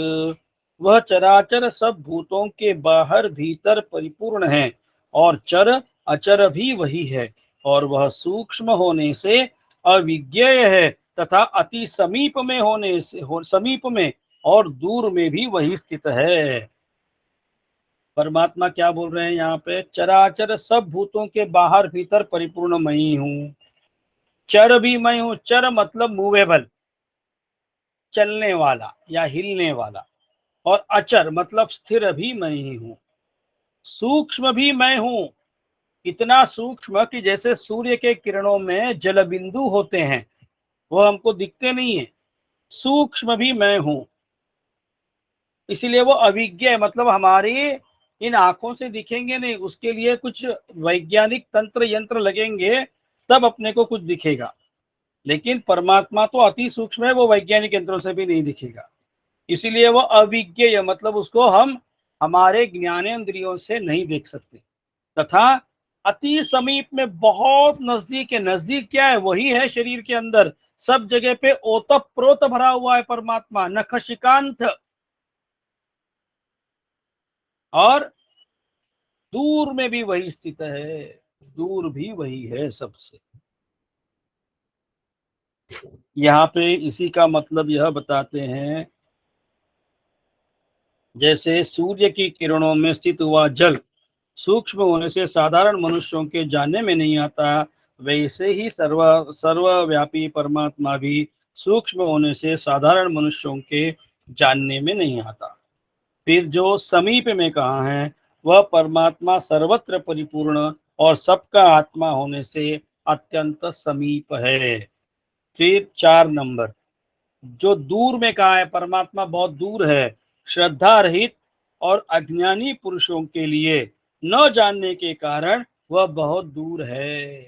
वह चराचर सब भूतों के बाहर भीतर परिपूर्ण है, और चर अचर भी वही है, और वह सूक्ष्म होने से अविज्ञेय है, तथा अति समीप में होने से समीप में और दूर में भी वही स्थित है। परमात्मा क्या बोल रहे हैं यहाँ पे, चराचर सब भूतों के बाहर भीतर परिपूर्ण मैं ही हूँ। चर भी मैं हूँ, चर मतलब मूवेबल, चलने वाला या हिलने वाला, और अचर मतलब स्थिर भी मैं ही हूँ। सूक्ष्म भी मैं हूँ, इतना सूक्ष्म कि जैसे सूर्य के किरणों में जल बिंदु होते हैं, वो हमको दिखते नहीं है, सूक्ष्म भी मैं हूँ। इसीलिए वो अविज्ञ है, मतलब हमारी इन आंखों से दिखेंगे नहीं, उसके लिए कुछ वैज्ञानिक तंत्र यंत्र लगेंगे तब अपने को कुछ दिखेगा। लेकिन परमात्मा तो अति सूक्ष्म है, वो वैज्ञानिक यंत्रों से भी नहीं दिखेगा। इसीलिए वो अविज्ञेय, मतलब उसको हम हमारे ज्ञानेंद्रियों से नहीं देख सकते। तथा अति समीप में, बहुत नजदीक है। नजदीक क्या है, वही है शरीर के अंदर, सब जगह पे ओतप प्रोत भरा हुआ है परमात्मा, नखशिकांत। और दूर में भी वही स्थित है, दूर भी वही है सबसे। यहाँ पे इसी का मतलब यह बताते हैं, जैसे सूर्य की किरणों में स्थित हुआ जल सूक्ष्म होने से साधारण मनुष्यों के जानने में नहीं आता, वैसे ही सर्वव्यापी परमात्मा भी सूक्ष्म होने से साधारण मनुष्यों के जानने में नहीं आता। फिर जो समीप में कहा है, वह परमात्मा सर्वत्र परिपूर्ण और सबका आत्मा होने से अत्यंत समीप है। फिर 4 नंबर, जो दूर में कहा है, परमात्मा बहुत दूर है, श्रद्धा रहित और अज्ञानी पुरुषों के लिए न जानने के कारण वह बहुत दूर है।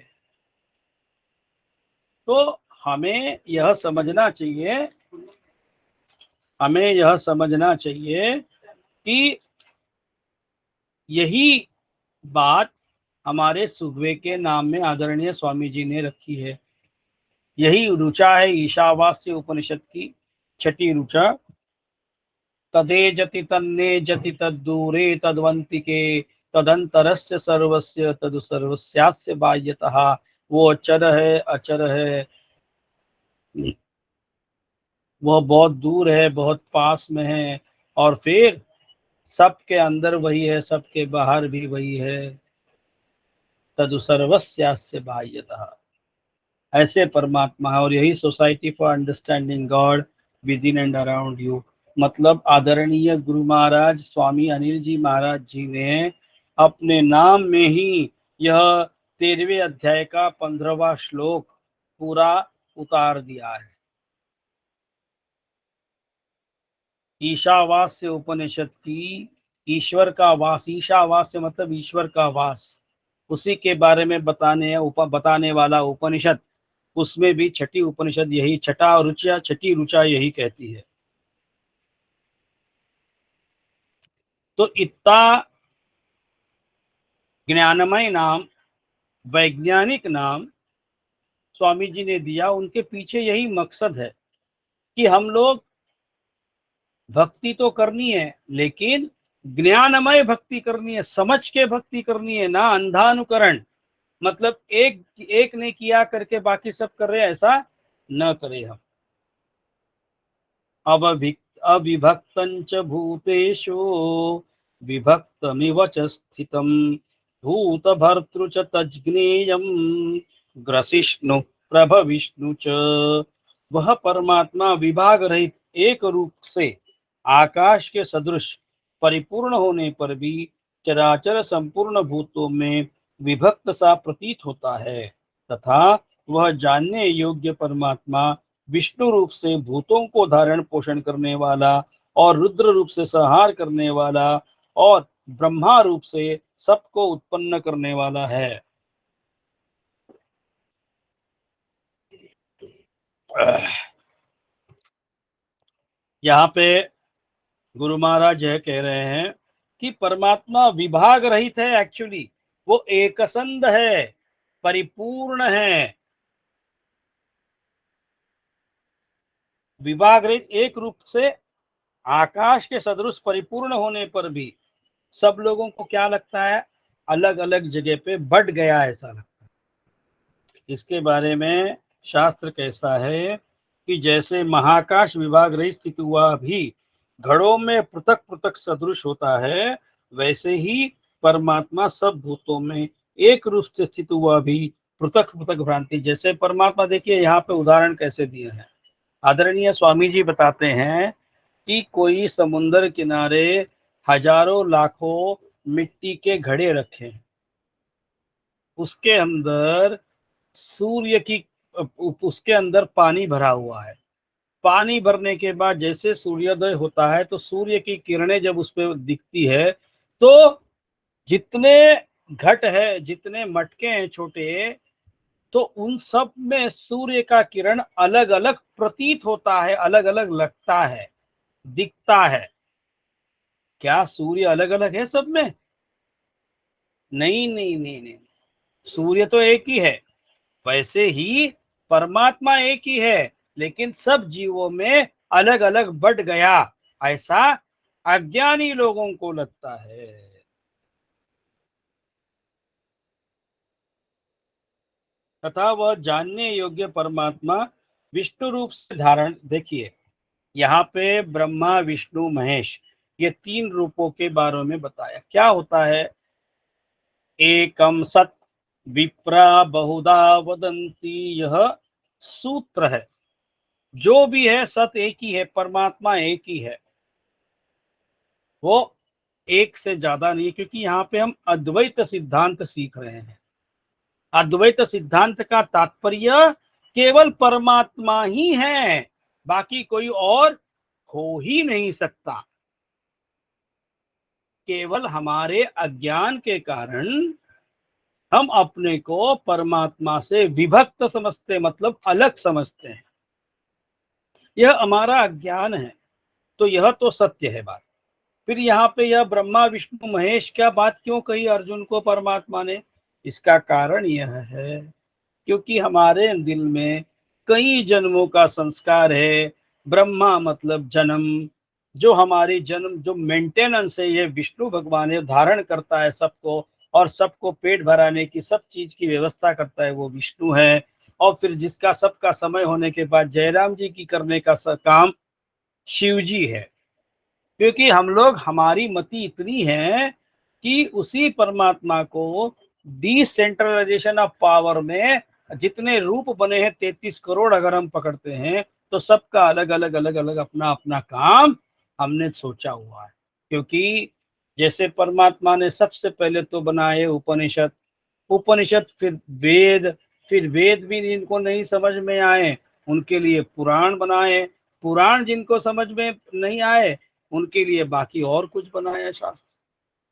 तो हमें यह समझना चाहिए, हमें यह समझना चाहिए कि यही बात हमारे सुखवे के नाम में आदरणीय स्वामी जी ने रखी है। यही ऋचा है ईशावास्य उपनिषद की 6ठी ऋचा। तदे जति तन्ने जति तद्दूरे तद्वंतिके तदंतरस्य सर्वस्य तदु सर्वस्यास्य बाह्यतः। वो अचर है, अचर है, वह बहुत दूर है, बहुत पास में है, और फिर सबके अंदर वही है, सबके बाहर भी वही है। तदु सर्वस्यास्य बाह्यतः, ऐसे परमात्मा है। और यही society for understanding God with in and around you, मतलब आदरणीय गुरु महाराज स्वामी अनिल जी महाराज जी ने अपने नाम में ही यह 13वें अध्याय का 15वां श्लोक पूरा उतार दिया है। ईशावास्य उपनिषद की ईश्वर का वास, ईशावास्य मतलब ईश्वर का वास, उसी के बारे में बताने वाला उपनिषद, उसमें भी 6ठी उपनिषद यही 6ठी ऋचा यही कहती है। तो इतना ज्ञानमय नाम, वैज्ञानिक नाम स्वामी जी ने दिया, उनके पीछे यही मकसद है कि हम लोग भक्ति तो करनी है, लेकिन ज्ञानमय भक्ति करनी है, समझ के भक्ति करनी है, ना अंधानुकरण। मतलब एक एक ने किया करके बाकी सब कर रहे हैं, ऐसा न करें हम। अविभक्तं च भूतेषु विभक्तमिव च स्थितं भूतभर्तृ च तज्ज्ञेयं ग्रसिष्णु प्रभविष्णु च। वह परमात्मा विभाग रहित एक रूप से आकाश के सदृश परिपूर्ण होने पर भी चराचर संपूर्ण भूतों में विभक्त सा प्रतीत होता है, तथा वह जानने योग्य परमात्मा विष्णु रूप से भूतों को धारण पोषण करने वाला और रुद्र रूप से संहार करने वाला और ब्रह्मा रूप से सबको उत्पन्न करने वाला है। यहाँ पे गुरु महाराज यह कह रहे हैं कि परमात्मा विभाग रहित है, एक्चुअली वो एकसंध है, परिपूर्ण है। विभाग रहित एक रूप से आकाश के सदृश परिपूर्ण होने पर भी सब लोगों को क्या लगता है, अलग अलग जगह पे बढ़ गया ऐसा लगता है। इसके बारे में शास्त्र कहता है कि जैसे महाकाश विभाग रहित स्थित हुआ भी घड़ों में पृथक पृथक सदृश होता है, वैसे ही परमात्मा सब भूतों में एक रूप से स्थित हुआ भी पृथक पृथक भ्रांति। जैसे परमात्मा, देखिए यहाँ पे उदाहरण कैसे दिए हैं। आदरणीय स्वामी जी बताते हैं कि कोई समुन्दर किनारे हजारों लाखों मिट्टी के घड़े रखे, उसके अंदर सूर्य की उसके अंदर पानी भरा हुआ है। पानी भरने के बाद जैसे सूर्योदय होता है तो सूर्य की किरणें जब उस पर दिखती है तो जितने घट है, जितने मटके हैं छोटे, तो उन सब में सूर्य का किरण अलग अलग प्रतीत होता है, अलग अलग लगता है, दिखता है। क्या सूर्य अलग अलग है सब में? नहीं नहीं नहीं नहीं, सूर्य तो एक ही है। वैसे ही परमात्मा एक ही है, लेकिन सब जीवों में अलग अलग बढ़ गया, ऐसा अज्ञानी लोगों को लगता है। तथा वह जानने योग्य परमात्मा विष्णु रूप से धारण, देखिए यहाँ पे ब्रह्मा विष्णु महेश ये तीन रूपों के बारे में बताया। क्या होता है? एकम सत विप्रा बहुधा वदंती, यह सूत्र है। जो भी है सत एक ही है, परमात्मा एक ही है, वो एक से ज्यादा नहीं है। क्योंकि यहाँ पे हम अद्वैत सिद्धांत सीख रहे हैं। अद्वैत सिद्धांत का तात्पर्य केवल परमात्मा ही है, बाकी कोई और हो ही नहीं सकता। केवल हमारे अज्ञान के कारण हम अपने को परमात्मा से विभक्त समझते, मतलब अलग समझते हैं। यह हमारा अज्ञान है। तो यह तो सत्य है बात। फिर यहाँ पे यह ब्रह्मा विष्णु महेश क्या बात क्यों कही अर्जुन को परमात्मा ने? इसका कारण यह है क्योंकि हमारे दिल में कई जन्मों का संस्कार है। ब्रह्मा मतलब जन्म, जो हमारी जन्म जो मेंटेनेंस है, ये विष्णु भगवान है, धारण करता है सबको, और सबको पेट भराने की सब चीज की व्यवस्था करता है वो विष्णु है। और फिर जिसका सबका समय होने के बाद जयराम जी की करने का काम शिव जी है। क्योंकि हम लोग, हमारी मति इतनी है कि उसी परमात्मा को डिसेंट्रलाइजेशन ऑफ पावर में जितने रूप बने हैं 33 करोड़ अगर हम पकड़ते हैं, तो सबका अलग अलग अलग अलग अपना अपना काम हमने सोचा हुआ है। क्योंकि जैसे परमात्मा ने सबसे पहले तो बनाए उपनिषद, उपनिषद फिर वेद भी जिनको नहीं समझ में आए उनके लिए पुराण बनाए, पुराण जिनको समझ में नहीं आए उनके लिए बाकी और कुछ बनाया शास्त्र।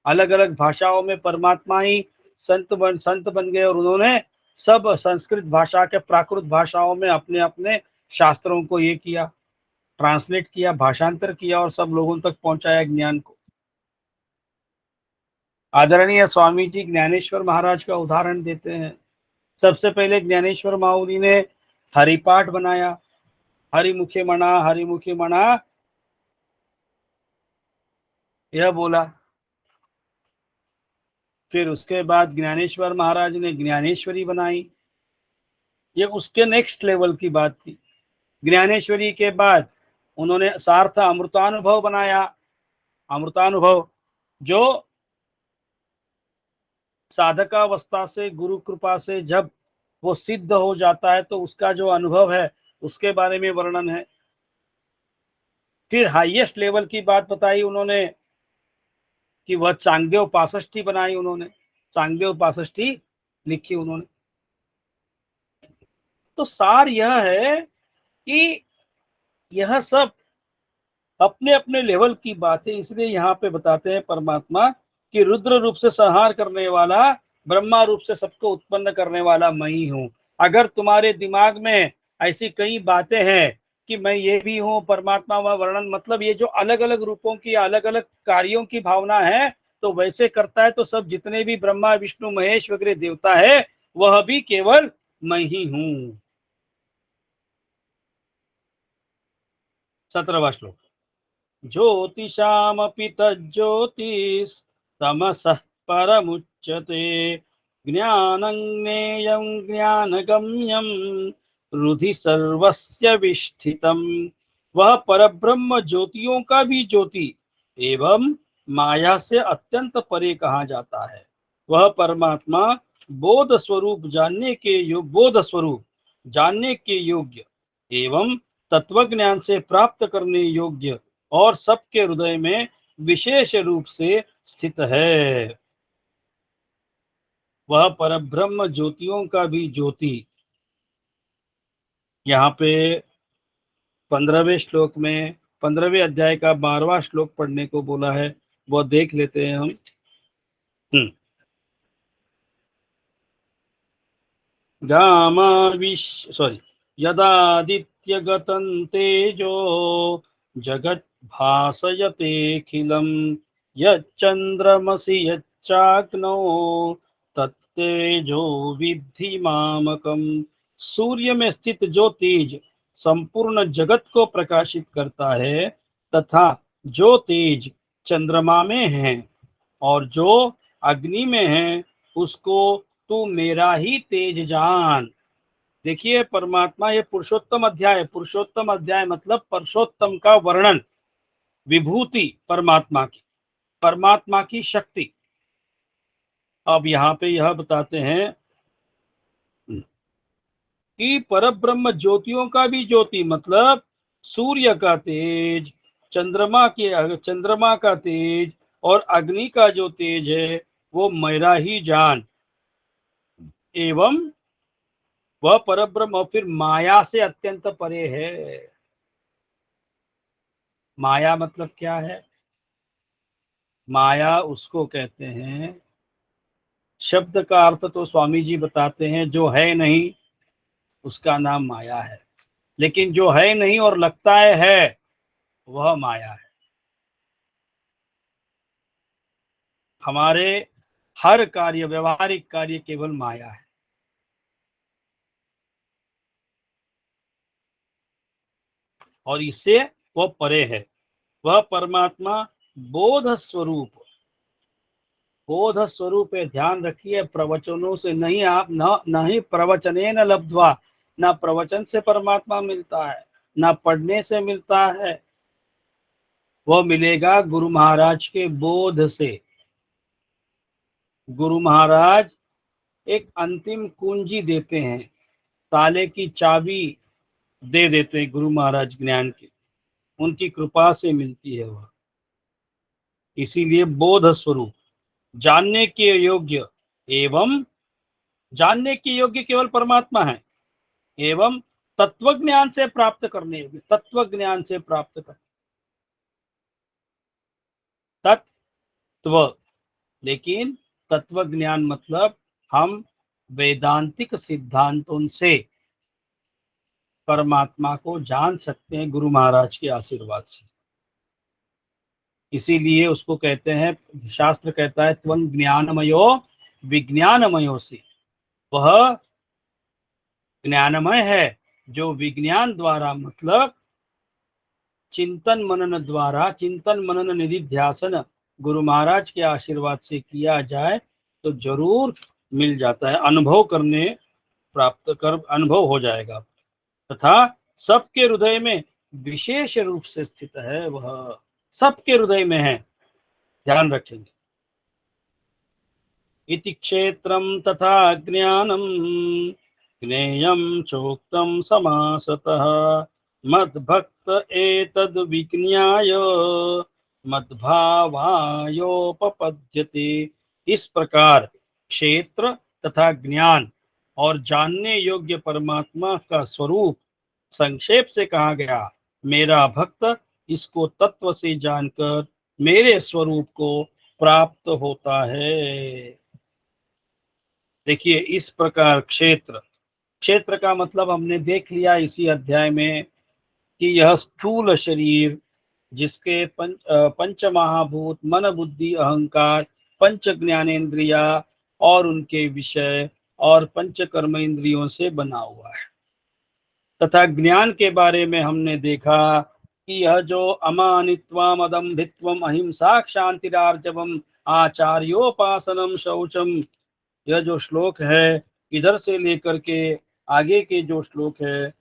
अलग अलग भाषाओं में परमात्मा ही संत बन गए और उन्होंने सब संस्कृत भाषा के प्राकृत भाषाओं में अपने अपने शास्त्रों को ये किया, ट्रांसलेट किया, भाषांतर किया और सब लोगों तक पहुंचाया ज्ञान को। आदरणीय स्वामी जी ज्ञानेश्वर महाराज का उदाहरण देते हैं। सबसे पहले ज्ञानेश्वर माऊली ने हरिपाठ बनाया, हरिमुखे मणा यह बोला। फिर उसके बाद ज्ञानेश्वर महाराज ने ज्ञानेश्वरी बनाई। ये उसके नेक्स्ट लेवल की बात थी। ज्ञानेश्वरी के बाद उन्होंने सार्थ अमृतानुभव बनाया। अमृतानुभव जो साधकावस्था से गुरु कृपा से जब वो सिद्ध हो जाता है तो उसका जो अनुभव है उसके बारे में वर्णन है। फिर हाईएस्ट लेवल की बात बताई उन्होंने कि वह चांगदेव पासष्टी बनाई उन्होंने, चांगदेव पासष्टी लिखी उन्होंने। तो सार यह है कि यह सब अपने अपने लेवल की बातें, इसलिए यहाँ पे बताते हैं परमात्मा कि रुद्र रूप से संहार करने वाला, ब्रह्मा रूप से सबको उत्पन्न करने वाला मैं ही हूँ। अगर तुम्हारे दिमाग में ऐसी कई बातें हैं कि मैं ये भी हूँ परमात्मा व वर्णन, मतलब ये जो अलग अलग रूपों की अलग अलग कार्यों की भावना है, तो वैसे करता है तो सब जितने भी ब्रह्मा विष्णु महेश वगैरह देवता है वह भी केवल मैं ही हूँ। 17वां श्लोक। ज्योतिषामपि तज्ज्योतिस्तमसः परमुच्यते ज्ञानं ज्ञेयं ज्ञानगम्यं हृदि सर्वस्य विष्ठितम्। वह परब्रह्म ज्योतियों का भी ज्योति एवं माया से अत्यंत परे कहा जाता है। वह परमात्मा बोध स्वरूप जानने के योग्य एवं तत्व ज्ञान से प्राप्त करने योग्य और सबके हृदय में विशेष रूप से स्थित है। वह परब्रह्म ज्योतियों का भी ज्योति। यहाँ पे 15वें श्लोक में 15वें अध्याय का 12वां श्लोक पढ़ने को बोला है, वो देख लेते हैं हम। यदादित्यगतं तेजो जगद्भासयतेऽखिलं यच्चन्द्रमसि यच्चाग्नौ तत्तेजो विद्धि मामकम्। सूर्य में स्थित जो तेज संपूर्ण जगत को प्रकाशित करता है तथा जो तेज चंद्रमा में है और जो अग्नि में है उसको तू मेरा ही तेज जान। देखिए परमात्मा, ये पुरुषोत्तम अध्याय मतलब पुरुषोत्तम का वर्णन, विभूति परमात्मा की शक्ति। अब यहाँ पे यह बताते हैं कि परब्रह्म ज्योतियों का भी ज्योति मतलब सूर्य का तेज, चंद्रमा का तेज और अग्नि का जो तेज है वो मेरा ही जान। एवं वह परब्रह्म फिर माया से अत्यंत परे है। माया मतलब क्या है? माया उसको कहते हैं, शब्द का अर्थ तो स्वामी जी बताते हैं, जो है नहीं उसका नाम माया है, लेकिन जो है नहीं और लगता है वह माया है। हमारे हर कार्य, व्यवहारिक कार्य केवल माया है। और इससे वह परे है। वह परमात्मा बोध स्वरूप है। ध्यान रखिए, प्रवचनों से नहीं, आप न ही प्रवचने न लब्ध्वा, ना प्रवचन से परमात्मा मिलता है ना पढ़ने से मिलता है। वह मिलेगा गुरु महाराज के बोध से। गुरु महाराज एक अंतिम कुंजी देते हैं, ताले की चाबी दे देते हैं गुरु महाराज ज्ञान की, उनकी कृपा से मिलती है वह। इसीलिए बोध स्वरूप, जानने के योग्य एवं जानने के योग्य केवल परमात्मा है, एवं तत्व ज्ञान से प्राप्त करने योग्य, तत्व ज्ञान से प्राप्त कर तत्व। लेकिन तत्व ज्ञान मतलब हम वेदांतिक सिद्धांतों से परमात्मा को जान सकते हैं गुरु महाराज के आशीर्वाद से। इसीलिए उसको कहते हैं, शास्त्र कहता है त्वं ज्ञानमयो विज्ञानमयोसि। वह ज्ञानमय है जो विज्ञान द्वारा, मतलब चिंतन मनन निधिध्यासन गुरु महाराज के आशीर्वाद से किया जाए तो जरूर मिल जाता है, अनुभव हो जाएगा। तथा सबके हृदय में विशेष रूप से स्थित है, वह सबके हृदय में है, ध्यान रखेंगे। इति क्षेत्रम तथा ज्ञानम ज्ञेयं चोक्तम समासतः मद्भक्त एतद् विज्ञाय मद्भावायोपपद्यते। इस प्रकार क्षेत्र तथा ज्ञान और जानने योग्य परमात्मा का स्वरूप संक्षेप से कहा गया। मेरा भक्त इसको तत्व से जानकर मेरे स्वरूप को प्राप्त होता है। देखिए, इस प्रकार क्षेत्र, क्षेत्र का मतलब हमने देख लिया इसी अध्याय में कि यह स्थूल शरीर जिसके पंच महाभूत मन बुद्धि अहंकार पंच ज्ञानेन्द्रिया और उनके विषय और पंच कर्म इंद्रियों से बना हुआ है। तथा ज्ञान के बारे में हमने देखा कि यह जो अमानित्वम अदम्भित्वम अहिंसा क्षांतिरार्जवम आचार्योपासनम शौचम, यह जो श्लोक है इधर से लेकर के आगे के जो श्लोक है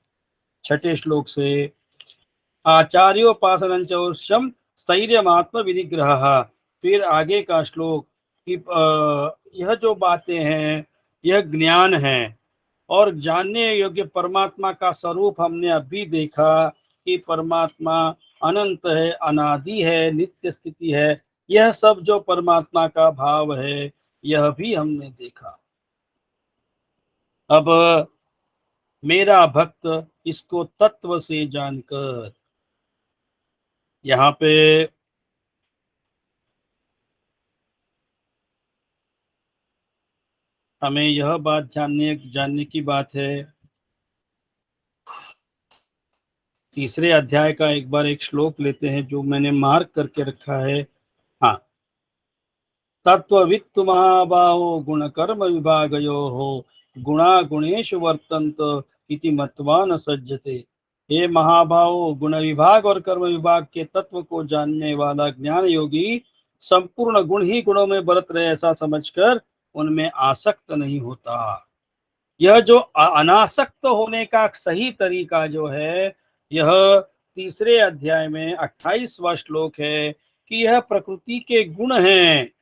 छठे श्लोक से आचार्योपासनं चौर्षम स्थैर्यमात्म विनिग्रह, फिर आगे का श्लोक कि यह जो बातें हैं यह ज्ञान है। और जानने योग्य परमात्मा का स्वरूप हमने अभी देखा कि परमात्मा अनंत है, अनादि है, नित्य स्थिति है। यह सब जो परमात्मा का भाव है यह भी हमने देखा। अब मेरा भक्त इसको तत्व से जानकर, यहाँ पे हमें यह बात जानने की बात है। तीसरे अध्याय का एक बार एक श्लोक लेते हैं जो मैंने मार्क करके रखा है। हाँ, तत्ववित्तु महाबाहो गुण कर्म विभागयोः गुणा गुणेषु वर्तन्त इति मत्वा न सज्जते। हे महाभाव, गुण विभाग और कर्म विभाग के तत्व को जानने वाला ज्ञान योगी संपूर्ण गुण ही गुणों में बरत रहे ऐसा समझकर उनमें आसक्त नहीं होता। यह जो अनासक्त होने का सही तरीका जो है यह तीसरे अध्याय में 28वां श्लोक है कि यह प्रकृति के गुण हैं,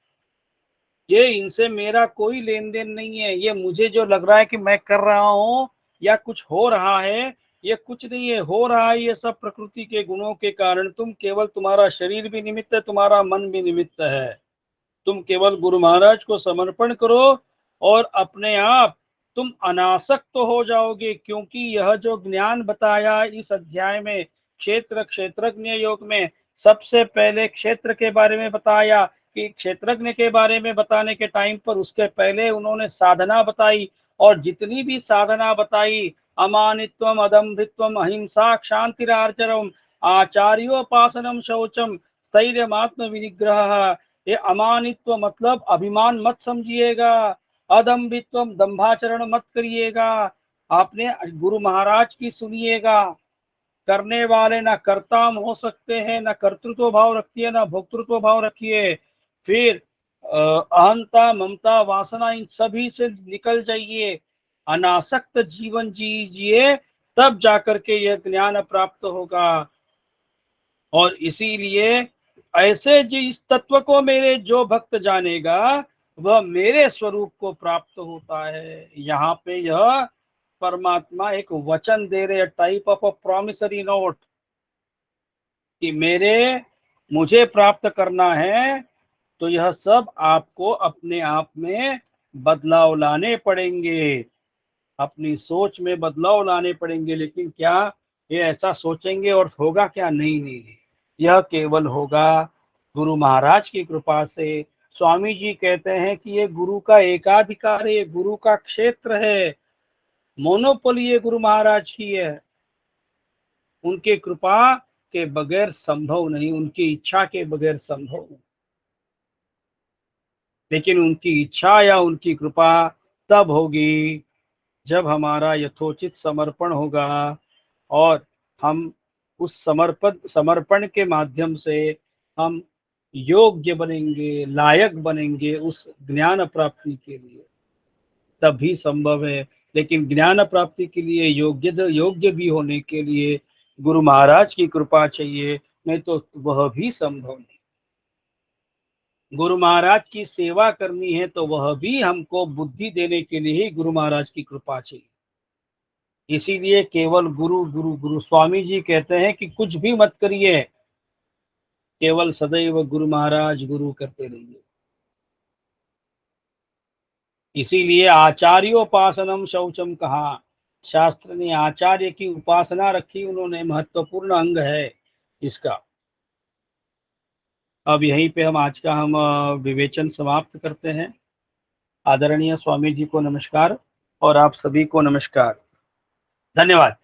ये इनसे मेरा कोई लेन देन नहीं है। ये मुझे जो लग रहा है कि मैं कर रहा हूँ या कुछ हो रहा है, ये कुछ नहीं है, हो रहा है ये सब प्रकृति के गुणों के कारण। तुम केवल, तुम्हारा शरीर भी निमित्त है, तुम्हारा मन भी निमित्त है। तुम केवल गुरु महाराज को समर्पण करो और अपने आप तुम अनासक्त हो जाओगे। क्योंकि यह जो ज्ञान बताया इस अध्याय में क्षेत्र क्षेत्रज्ञ योग में, सबसे पहले क्षेत्र के बारे में बताया कि क्षेत्रज्ञ के बारे में बताने के टाइम पर उसके पहले उन्होंने साधना बताई, और जितनी भी साधना बताई अमानित्वम अदम्भित्वम अहिंसा क्षांतिरार्जवम आचार्योपासनम शौचम स्थैर्यमात्म विनिग्रह। ये अमानित्व मतलब अभिमान मत समझिएगा, अदम्भित्व दंभाचरण मत करिएगा, आपने गुरु महाराज की सुनिएगा। करने वाले ना कर्ता हो सकते हैं, ना कर्तृत्व भाव रखिए, ना भोक्तृत्व भाव रखिए। फिर अहंता ममता वासना इन सभी से निकल जाइए, अनासक्त जीवन जीजिए, तब जाकर के यह ज्ञान प्राप्त होगा। और इसीलिए ऐसे जिस तत्व को मेरे जो भक्त जानेगा वह मेरे स्वरूप को प्राप्त होता है। यहाँ पे यह परमात्मा एक वचन दे रहे, type of a promissory note कि मुझे प्राप्त करना है तो यह सब आपको अपने आप में बदलाव लाने पड़ेंगे, अपनी सोच में बदलाव लाने पड़ेंगे। लेकिन क्या ये ऐसा सोचेंगे और होगा क्या? नहीं नहीं, यह केवल होगा गुरु महाराज की कृपा से। स्वामी जी कहते हैं कि ये गुरु का एकाधिकार है, ये गुरु का क्षेत्र है, मोनोपोली ये गुरु महाराज की है। उनके कृपा के बगैर संभव नहीं, उनकी इच्छा के बगैर संभव नहीं। लेकिन उनकी इच्छा या उनकी कृपा तब होगी जब हमारा यथोचित समर्पण होगा और हम उस समर्पण के माध्यम से हम योग्य बनेंगे, लायक बनेंगे उस ज्ञान प्राप्ति के लिए, तभी संभव है। लेकिन ज्ञान प्राप्ति के लिए योग्य भी होने के लिए गुरु महाराज की कृपा चाहिए, नहीं तो वह भी संभव नहीं। गुरु महाराज की सेवा करनी है तो वह भी हमको बुद्धि देने के लिए ही गुरु महाराज की कृपा चाहिए। इसीलिए केवल गुरु गुरु गुरु स्वामी जी कहते हैं कि कुछ भी मत करिए, केवल सदैव गुरु महाराज गुरु करते रहिए। इसीलिए आचार्योपासनम शौचम कहा, शास्त्र ने आचार्य की उपासना रखी, उन्होंने महत्वपूर्ण अंग है इसका। अब यहीं पे हम विवेचन समाप्त करते हैं। आदरणीय स्वामी जी को नमस्कार और आप सभी को नमस्कार, धन्यवाद।